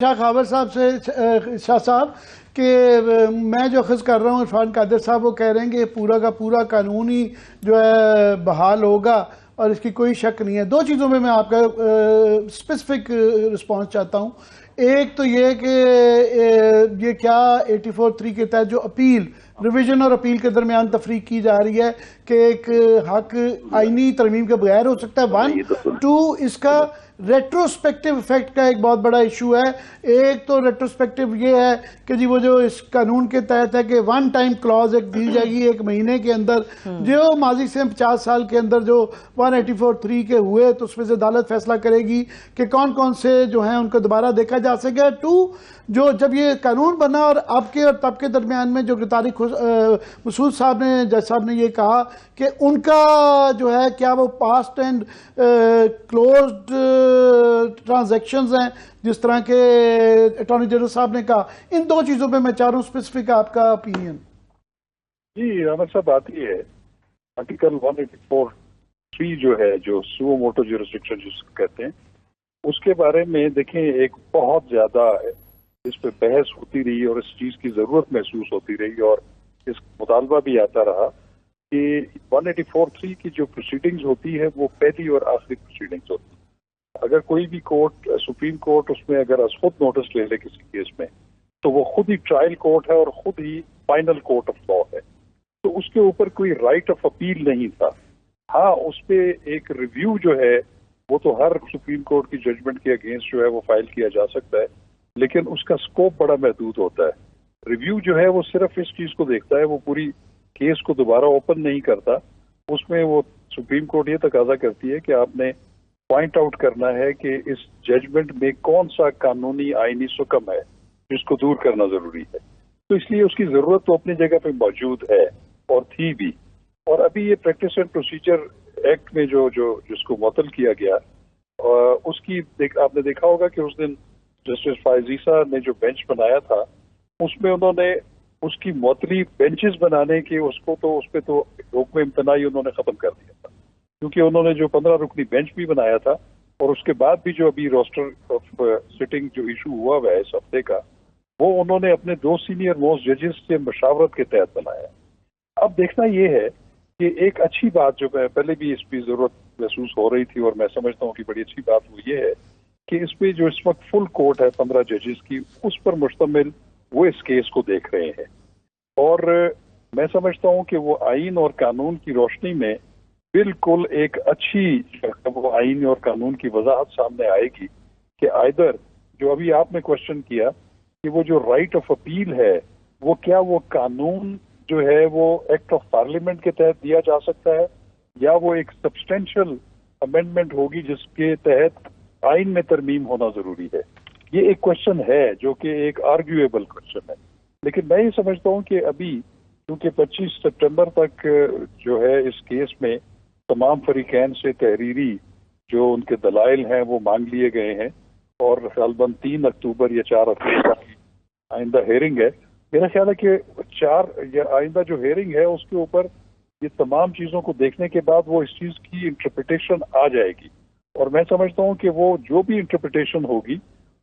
شاہ خاور صاحب سے شاہ صاحب کہ میں جو اخذ کر رہا ہوں عرفان قادر صاحب وہ کہہ رہے ہیں کہ پورا کا پورا قانون ہی جو ہے بحال ہوگا اور اس کی کوئی شک نہیں ہے. دو چیزوں میں آپ کا اسپیسیفک رسپانس چاہتا ہوں. ایک تو یہ کہ یہ کیا 84(3) کے تحت جو اپیل ریویژن اور اپیل کے درمیان تفریق کی جا رہی ہے کہ ایک حق آئینی ترمیم کے بغیر ہو سکتا ہے. 1 2 اس کا ریٹروسپیکٹو ایفیکٹ کا ایک بہت بڑا ایشو ہے. ایک تو ریٹروسپیکٹو یہ ہے کہ جی وہ جو اس قانون کے تحت ہے کہ ون ٹائم کلاز ایک دی جائے گی ایک مہینے کے اندر جو ماضی سے 50 سال کے اندر جو 184(3) کے ہوئے تو اس میں سے عدالت فیصلہ کرے گی کہ کون کون سے جو ہیں ان کو دوبارہ دیکھا جا سکے. 2 جو جب یہ قانون بنا اور اب کے اور تب کے درمیان میں جو طارق مسعود صاحب نے جج صاحب نے یہ کہا کہ ان کا جو ہے کیا وہ پاسٹ اینڈ کلوزڈ ٹرانزیکشنز ہیں جس طرح کے اٹارنی جنرل صاحب نے کہا. ان دو چیزوں پہ میں چاہ رہا ہوں اسپیسیفک آپ کا اپینین. جی عامر صاحب بات یہ ہے آرٹیکل 184(3) جو ہے جو سو موٹو جورسڈکشن جس کو کہتے ہیں اس کے بارے میں دیکھیں ایک بہت زیادہ اس پہ بحث ہوتی رہی اور اس چیز کی ضرورت محسوس ہوتی رہی اور اس مطالبہ بھی آتا رہا کہ 184(3) کی جو پروسیڈنگز ہوتی ہے وہ پہلی اور آخری پروسیڈنگز ہوتی ہے. اگر کوئی بھی کورٹ سپریم کورٹ اس میں اگر از خود نوٹس لے لے کسی کیس میں تو وہ خود ہی ٹرائل کورٹ ہے اور خود ہی فائنل کورٹ آف لا ہے. تو اس کے اوپر کوئی رائٹ آف اپیل نہیں تھا. ہاں اس پہ ایک ریویو جو ہے وہ تو ہر سپریم کورٹ کی ججمنٹ کے اگینسٹ جو ہے وہ فائل کیا جا سکتا ہے لیکن اس کا سکوپ بڑا محدود ہوتا ہے. ریویو جو ہے وہ صرف اس چیز کو دیکھتا ہے وہ پوری کیس کو دوبارہ اوپن نہیں کرتا. اس میں وہ سپریم کورٹ یہ تقاضا کرتی ہے کہ آپ نے پوائنٹ آؤٹ کرنا ہے کہ اس ججمنٹ میں کون سا قانونی آئینی سکم ہے جس کو دور کرنا ضروری ہے. تو اس لیے اس کی ضرورت تو اپنی جگہ پہ موجود ہے اور تھی بھی. اور ابھی یہ پریکٹس اینڈ پروسیجر ایکٹ میں جس کو معطل کیا گیا اس کی آپ نے دیکھا ہوگا کہ اس دن جسٹس فائز عیسیٰ نے جو بینچ بنایا تھا اس میں انہوں نے اس کی معطلی بینچز بنانے کے اس پہ تو حکم امتناعی انہوں نے ختم کر دیا تھا کیونکہ انہوں نے جو 15 رکنی بینچ بھی بنایا تھا اور اس کے بعد بھی جو ابھی روسٹر آف سٹنگ جو ایشو ہوا ہوا ہے اس ہفتے کا وہ انہوں نے اپنے 2 سینئر موسٹ ججز سے مشاورت کے تحت بنایا. اب دیکھنا یہ ہے کہ ایک اچھی بات جو پہلے بھی اس کی ضرورت محسوس ہو رہی تھی اور میں سمجھتا ہوں کہ بڑی اچھی بات وہ یہ ہے کہ اس پہ جو اس وقت فل کورٹ ہے 15 ججز کی اس پر مشتمل وہ اس کیس کو دیکھ رہے ہیں اور میں سمجھتا ہوں کہ وہ آئین اور قانون کی روشنی میں بالکل ایک اچھی وہ آئین اور قانون کی وضاحت سامنے آئے گی کہ آئدر جو ابھی آپ نے کوشچن کیا کہ وہ جو رائٹ آف اپیل ہے وہ کیا وہ قانون جو ہے وہ ایکٹ آف پارلیمنٹ کے تحت دیا جا سکتا ہے یا وہ ایک سبسٹینشل امینڈمنٹ ہوگی جس کے تحت آئین میں ترمیم ہونا ضروری ہے. یہ ایک کوشچن ہے جو کہ ایک آرگیویبل کوشچن ہے لیکن میں یہ سمجھتا ہوں کہ ابھی کیونکہ 25 سپٹمبر تک جو ہے اس کیس میں تمام فریقین سے تحریری جو ان کے دلائل ہیں وہ مانگ لیے گئے ہیں اور غالباً 3 اکتوبر یا 4 اکتوبر کی آئندہ ہیئرنگ ہے. میرا خیال ہے کہ 4 یا آئندہ جو ہیئرنگ ہے اس کے اوپر یہ تمام چیزوں کو دیکھنے کے بعد وہ اس چیز کی انٹرپریٹیشن آ جائے گی اور میں سمجھتا ہوں کہ وہ جو بھی انٹرپریٹیشن ہوگی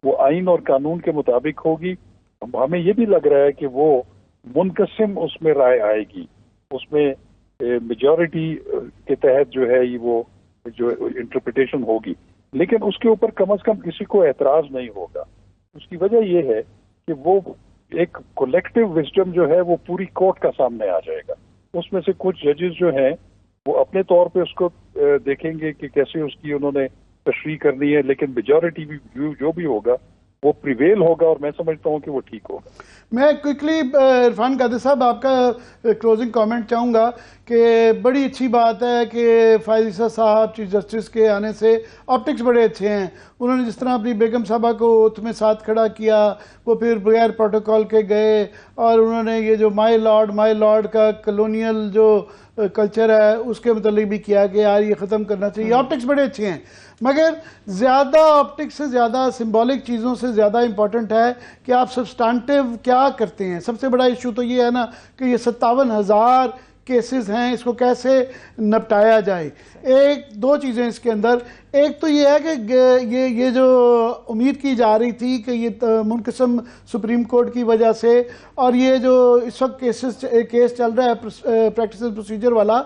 وہ آئین اور قانون کے مطابق ہوگی. ہمیں یہ بھی لگ رہا ہے کہ وہ منقسم اس میں رائے آئے گی اس میں میجورٹی کے تحت جو ہے وہ جو انٹرپریٹیشن ہوگی لیکن اس کے اوپر کم از کم کسی کو اعتراض نہیں ہوگا. اس کی وجہ یہ ہے کہ وہ ایک کولیکٹیو وزڈم جو ہے وہ پوری کورٹ کا سامنے آ جائے گا. اس میں سے کچھ ججز جو ہیں وہ اپنے طور پہ اس کو دیکھیں گے کہ کیسے اس کی انہوں نے تشریح کرنی ہے لیکن میجورٹی ویو جو بھی ہوگا وہ پریویل ہوگا اور میں سمجھتا ہوں کہ وہ ٹھیک ہوگا. میں کوئکلی عرفان قادر صاحب آپ کا کلوزنگ کامنٹ چاہوں گا کہ بڑی اچھی بات ہے کہ فائز عیسیٰ صاحب چیف جسٹس کے آنے سے آپٹکس بڑے اچھے ہیں. انہوں نے جس طرح اپنی بیگم صاحبہ کو اوتھ میں ساتھ کھڑا کیا وہ پھر بغیر پروٹوکول کے گئے اور انہوں نے یہ جو مائی لارڈ کا کلونیل جو کلچر ہے اس کے متعلق بھی کیا کہ یار یہ ختم کرنا چاہیے. آپٹکس بڑے اچھے ہیں مگر زیادہ آپٹکس سے زیادہ سمبولک چیزوں سے زیادہ امپورٹنٹ ہے کہ آپ سبسٹانٹیو کیا کرتے ہیں. سب سے بڑا ایشو تو یہ ہے نا کہ یہ 57,000 کیسز ہیں اس کو کیسے نپٹایا جائے. ایک دو چیزیں اس کے اندر، ایک تو یہ ہے کہ یہ جو امید کی جا رہی تھی کہ یہ منقسم سپریم کورٹ کی وجہ سے، اور یہ جو اس وقت کیس چل رہا ہے پریکٹس اینڈ پروسیجر والا،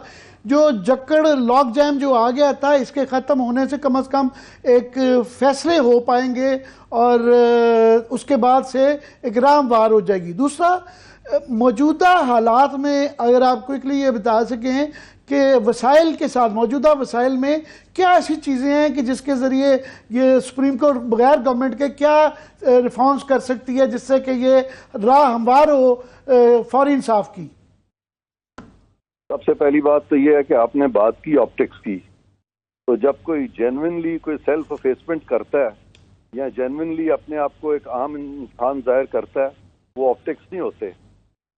جو جکڑ لاک جام جو آ گیا تھا، اس کے ختم ہونے سے کم از کم ایک فیصلے ہو پائیں گے اور اس کے بعد سے ایک راہ ہموار ہو جائے گی. دوسرا، موجودہ حالات میں اگر آپ کوئکلی یہ بتا سکیں کہ وسائل کے ساتھ، موجودہ وسائل میں کیا ایسی چیزیں ہیں کہ جس کے ذریعے یہ سپریم کورٹ بغیر گورنمنٹ کے کیا ریفارمز کر سکتی ہے جس سے کہ یہ راہ ہموار ہو فوری انصاف کی؟ سب سے پہلی بات تو یہ ہے کہ آپ نے بات کی آپٹکس کی، تو جب کوئی جینوئنلی کوئی سیلف افیسمنٹ کرتا ہے یا جینوئنلی اپنے آپ کو ایک عام انسان ظاہر کرتا ہے، وہ آپٹکس نہیں ہوتے،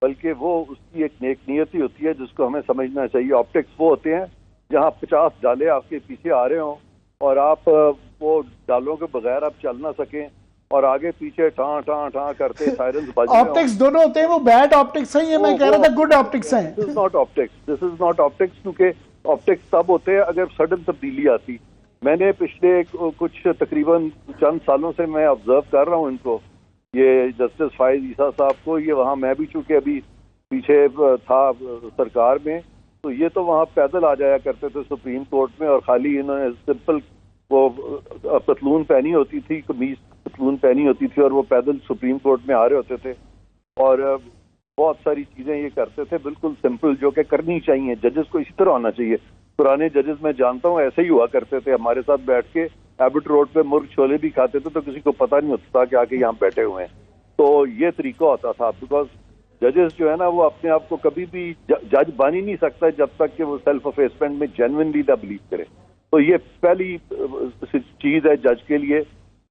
بلکہ وہ اس کی ایک نیک نیتی ہوتی ہے جس کو ہمیں سمجھنا چاہیے. آپٹکس وہ ہوتے ہیں جہاں 50 ڈالے آپ کے پیچھے آ رہے ہوں اور آپ وہ ڈالوں کے بغیر آپ چل نہ سکیں اور آگے پیچھے ٹاں ٹاں ٹاں کرتے سائرنز بج رہے ہوں. آپٹکس دونوں ہوتے ہیں، وہ بیڈ آپٹکس ہیں، یہ میں کہہ رہا تھا گڈ آپٹکس ہیں. دس از ناٹ آپٹکس کیونکہ آپٹکس تب ہوتے ہیں اگر سڈن تبدیلی آتی. میں نے پچھلے کچھ تقریباً چند سالوں سے میں آبزرو کر رہا ہوں ان کو، یہ جسٹس فائز عیسیٰ صاحب کو، یہ وہاں میں بھی چونکہ ابھی پیچھے تھا سرکار میں، تو یہ تو وہاں پیدل آ جایا کرتے تھے سپریم کورٹ میں، اور خالی انہوں نے سمپل وہ پتلون پہنی ہوتی تھی، قمیض پتلون پہنی ہوتی تھی، اور وہ پیدل سپریم کورٹ میں آ رہے ہوتے تھے اور بہت ساری چیزیں یہ کرتے تھے بالکل سمپل جو کہ کرنی چاہیے. ججز کو اسی طرح ہونا چاہیے. پرانے ججز میں جانتا ہوں ایسے ہی ہوا کرتے تھے، ہمارے ساتھ بیٹھ کے ایبٹ روڈ پہ مرغ چھولے بھی کھاتے تھے تو کسی کو پتہ نہیں ہوتا تھا کہ آ کے یہاں بیٹھے ہوئے ہیں. تو یہ طریقہ ہوتا تھا، بیکاز ججز جو ہے نا وہ اپنے آپ کو کبھی بھی جج بن ہی نہیں سکتا جب تک کہ وہ سیلف افیسمنٹ میں جینوئنلی نہ بلیو کرے. تو یہ پہلی چیز ہے جج کے لیے،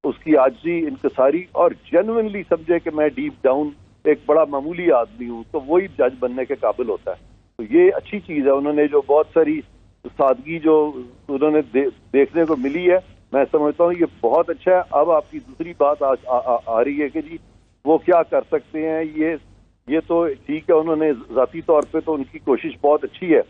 اس کی عاجزی، انکساری، اور جینوئنلی سمجھے کہ میں ڈیپ ڈاؤن ایک بڑا معمولی آدمی ہوں، تو وہی جج بننے کے قابل ہوتا ہے. تو یہ اچھی چیز ہے. انہوں نے جو بہت ساری سادگی جو انہوں نے دیکھنے کو ملی ہے، میں سمجھتا ہوں یہ بہت اچھا ہے. اب آپ کی دوسری بات آ رہی ہے کہ جی وہ کیا کر سکتے ہیں. یہ تو ٹھیک ہے، انہوں نے ذاتی طور پہ تو ان کی کوشش بہت اچھی ہے،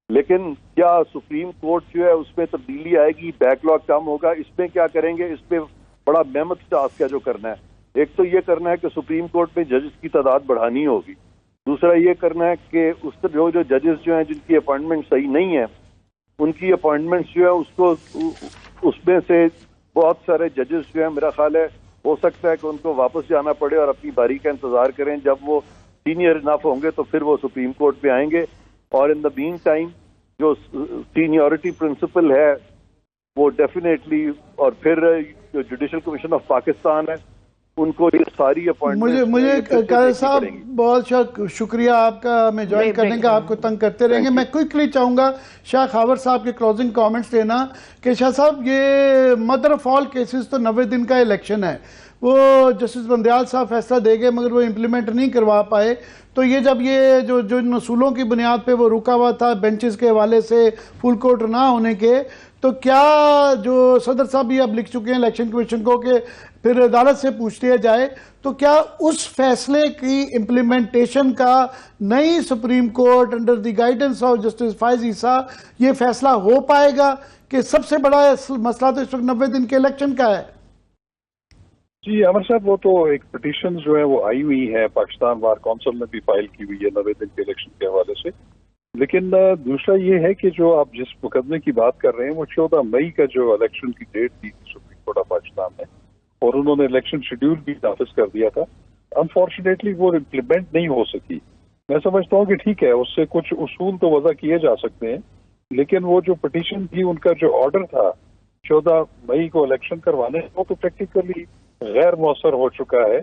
لیکن کیا سپریم کورٹ جو ہے اس میں تبدیلی آئے گی، بیک لاگ کم ہوگا؟ اس میں کیا کریں گے؟ اس پہ بڑا محنت ٹاسک ہے جو کرنا ہے. ایک تو یہ کرنا ہے کہ سپریم کورٹ میں ججز کی تعداد بڑھانی ہوگی. دوسرا یہ کرنا ہے کہ اس جو ججز جو ہیں جن کی اپوائنٹمنٹ صحیح نہیں ہے، ان کی اپوائنٹمنٹس جو ہے اس کو، اس میں سے بہت سارے ججز جو ہیں میرا خیال ہے ہو سکتا ہے کہ ان کو واپس جانا پڑے اور اپنی باری کا انتظار کریں. جب وہ سینئر انف ہوں گے تو پھر وہ سپریم کورٹ پہ آئیں گے. اور ان دا مین ٹائم جو سینیورٹی پرنسپل ہے وہ ڈیفینیٹلی، اور پھر جو جوڈیشل کمیشن آف پاکستان ہے ان کو یہ ساری اپوائنٹمنٹ مجھے قادر صاحب بہت شکریہ آپ کا ہمیں جوائن کرنے کا. آپ کو تنگ کرتے رہیں گے. میں کوئکلی چاہوں گا شاہ خاور صاحب کے کلوزنگ کامنٹس لینا کہ شاہ صاحب یہ مدر آف آل کیسز تو 90 دن کا الیکشن ہے، وہ جسٹس بندیال صاحب فیصلہ دے گئے مگر وہ امپلیمنٹ نہیں کروا پائے. تو یہ جب یہ جو اصولوں کی بنیاد پہ وہ رکا ہوا تھا بینچز کے حوالے سے فل کورٹ نہ ہونے کے، تو کیا جو صدر صاحب بھی اب لکھ چکے ہیں الیکشن کمیشن کو کہ پھر عدالت سے پوچھ لیا جائے، تو کیا اس فیصلے کی امپلیمنٹیشن کا نئی supreme court under the guidance of justice فائز عیسیٰ یہ فیصلہ ہو پائے گا؟ کہ سب سے بڑا مسئلہ تو اس وقت 90 دن کے الیکشن کا ہے. جی عمر صاحب، وہ تو ایک پٹیشن جو ہے وہ آئی ہوئی ہے، پاکستان بار کونسل نے بھی فائل کی ہوئی ہے 90 دن کے الیکشن کے حوالے سے. لیکن دوسرا یہ ہے کہ جو آپ جس مقدمے کی بات کر رہے ہیں وہ 14 مئی کا جو الیکشن کی ڈیٹ دی تھی سپریم کورٹ آف پاکستان نے، اور انہوں نے الیکشن شیڈیول بھی نافذ کر دیا تھا. انفارچونیٹلی وہ امپلیمنٹ نہیں ہو سکی. میں سمجھتا ہوں کہ ٹھیک ہے اس سے کچھ اصول تو وضع کیے جا سکتے ہیں، لیکن وہ جو پٹیشن تھی ان کا جو آرڈر تھا 14 مئی کو الیکشن کروانے، وہ تو پریکٹیکلی غیر مؤثر ہو چکا ہے.